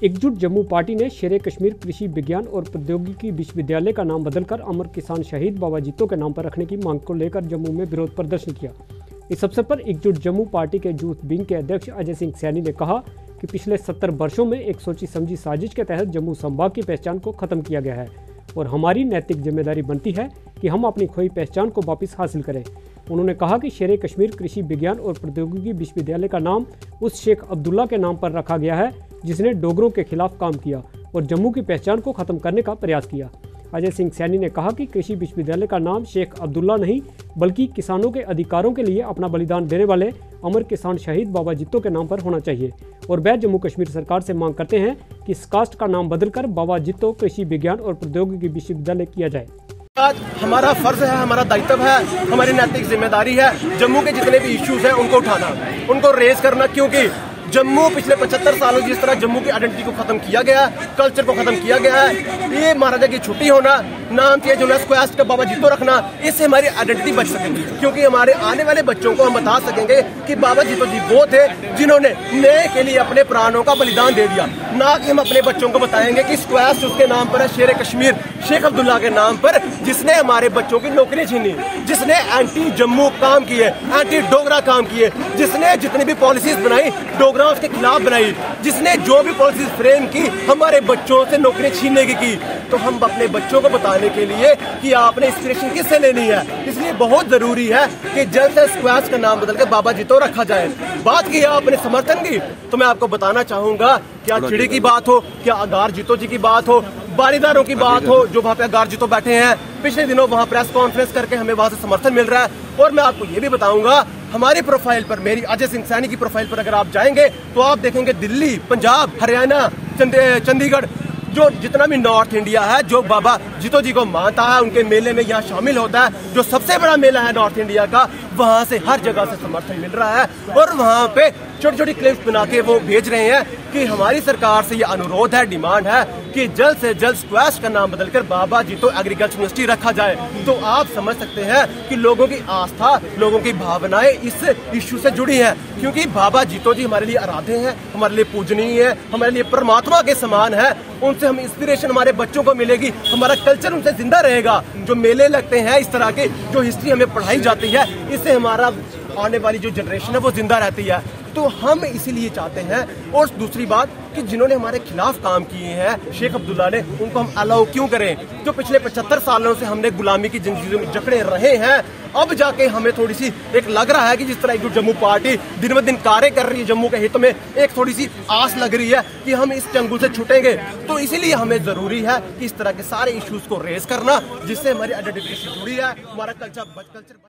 एकजुट जम्मू पार्टी ने शेरे कश्मीर कृषि विज्ञान और प्रौद्योगिकी विश्वविद्यालय का नाम बदलकर अमर किसान शहीद बाबा जित्तो के नाम पर रखने की मांग को लेकर जम्मू में विरोध प्रदर्शन किया। इस अवसर पर एकजुट जम्मू पार्टी के यूथ विंग के अध्यक्ष अजय सिंह सैनी ने कहा कि पिछले 70 वर्षों में एक सोची समझी साजिश के तहत जम्मू संभाग की पहचान को खत्म किया गया है और हमारी नैतिक जिम्मेदारी बनती है कि हम अपनी खोई पहचान को वापस हासिल करें। उन्होंने कहा कि शेरे कश्मीर कृषि विज्ञान और प्रौद्योगिकी विश्वविद्यालय का नाम उस शेख अब्दुल्ला के नाम पर रखा गया है जिसने डोगरों के खिलाफ काम किया और जम्मू की पहचान को खत्म करने का प्रयास किया। अजय सिंह सैनी ने कहा कि कृषि विश्वविद्यालय का नाम शेख अब्दुल्ला नहीं बल्कि किसानों के अधिकारों के लिए अपना बलिदान देने वाले अमर किसान शहीद बाबा जित्तो के नाम पर होना चाहिए और वह जम्मू कश्मीर सरकार से मांग करते हैं कि इस कास्ट का नाम बदलकर बाबा जित्तो कृषि विज्ञान और प्रौद्योगिकी विश्वविद्यालय किया जाए। आज हमारा फर्ज है, हमारा दायित्व है, हमारी नैतिक जिम्मेदारी है जम्मू के जितने भी इश्यूज हैं उनको उठाना, उनको रेज करना, क्योंकि जम्मू पिछले 75 सालों जिस तरह जम्मू की आइडेंटिटी को खत्म किया गया, कल्चर को खत्म किया गया है, ये महाराजा की छुट्टी होना, नाम चेंज होना, स्क्वास्ट का बाबा जित्तो रखना, इससे हमारी आइडेंटिटी बच सकेगी। क्योंकि हमारे आने वाले बच्चों को हम बता सकेंगे कि बाबा जित्तो जी वो थे जिन्होंने न्याय के लिए अपने प्राणों का बलिदान दे दिया, ना कि हम अपने बच्चों को बताएंगे कि स्क्वास्ट उसके नाम पर है, शेरे कश्मीर शेख अब्दुल्ला के नाम पर, जिसने हमारे बच्चों की नौकरी छीनी, जिसने एंटी जम्मू काम किए, एंटी डोगरा काम किए, जिसने जितनी भी पॉलिसीज बनाई डोगराओं के खिलाफ बनाई, जिसने जो भी पॉलिसीज फ्रेम की हमारे बच्चों से नौकरी छीनने की। तो हम अपने बच्चों को बताने के लिए कि आपने इंस्पिरेशन किससे लेनी है, इसलिए बहुत जरूरी है कि जल्द से स्क्वाश का नाम बदल के बाबा जित्तो रखा जाए। बात की आपने समर्थन की, तो मैं आपको बताना चाहूंगा, क्या चिड़ी की बात हो, क्या अगार जित्तो जी की बात हो, बारीदारों की बात हो जो वहाँ पे अगार जित्तो बैठे हैं, पिछले दिनों वहाँ प्रेस कॉन्फ्रेंस करके हमें वहाँ से समर्थन मिल रहा है। और मैं आपको ये भी बताऊंगा, हमारी प्रोफाइल पर, मेरी अजय सिंह सैनी की प्रोफाइल पर अगर आप जाएंगे तो आप देखेंगे दिल्ली, पंजाब, हरियाणा, चंडीगढ़, जो जितना भी नॉर्थ इंडिया है जो बाबा जित्तो जी को मानता है उनके मेले में यहाँ शामिल होता है, जो सबसे बड़ा मेला है नॉर्थ इंडिया का, वहाँ से हर जगह से समर्थन मिल रहा है और वहाँ पे छोटी छोटी क्लिप्स बना के वो भेज रहे हैं कि हमारी सरकार से ये अनुरोध है, डिमांड है कि जल्द से जल्द स्क्वाश का नाम बदलकर बाबा जित्तो एग्रीकल्चर यूनिवर्सिटी रखा जाए। तो आप समझ सकते हैं कि लोगों की आस्था, लोगों की भावनाएं इस इश्यू से जुड़ी हैं, क्योंकि बाबा जित्तो जी हमारे लिए आराध्य हैं, हमारे लिए पूजनीय है, हमारे लिए परमात्मा के समान है। उनसे हम इंस्पिरेशन हमारे बच्चों को मिलेगी, हमारा कल्चर उनसे जिंदा रहेगा। जो मेले लगते हैं इस तरह के, जो हिस्ट्री हमें पढ़ाई जाती है, इससे हमारा आने वाली जो जनरेशन है वो जिंदा रहती है। तो हम इसीलिए चाहते हैं। और दूसरी बात कि जिन्होंने हमारे खिलाफ काम किए हैं शेख अब्दुल्ला ने, उनको हम अलाउ क्यों करें? जो पिछले 75 सालों से हमने गुलामी की जिंदगी में जकड़े रहे हैं, अब जाके हमें थोड़ी सी एक लग रहा है कि जिस तरह एक जम्मू पार्टी दिन ब दिन कार्य कर रही है जम्मू के हित में, एक थोड़ी सी आस लग रही है कि हम इस चंगुल से छूटेंगे। तो इसीलिए हमें जरूरी है कि इस तरह के सारे इश्यूज को रेज करना, जिससे हमारी आइडेंटिटी जुड़ी है, हमारा कल्चर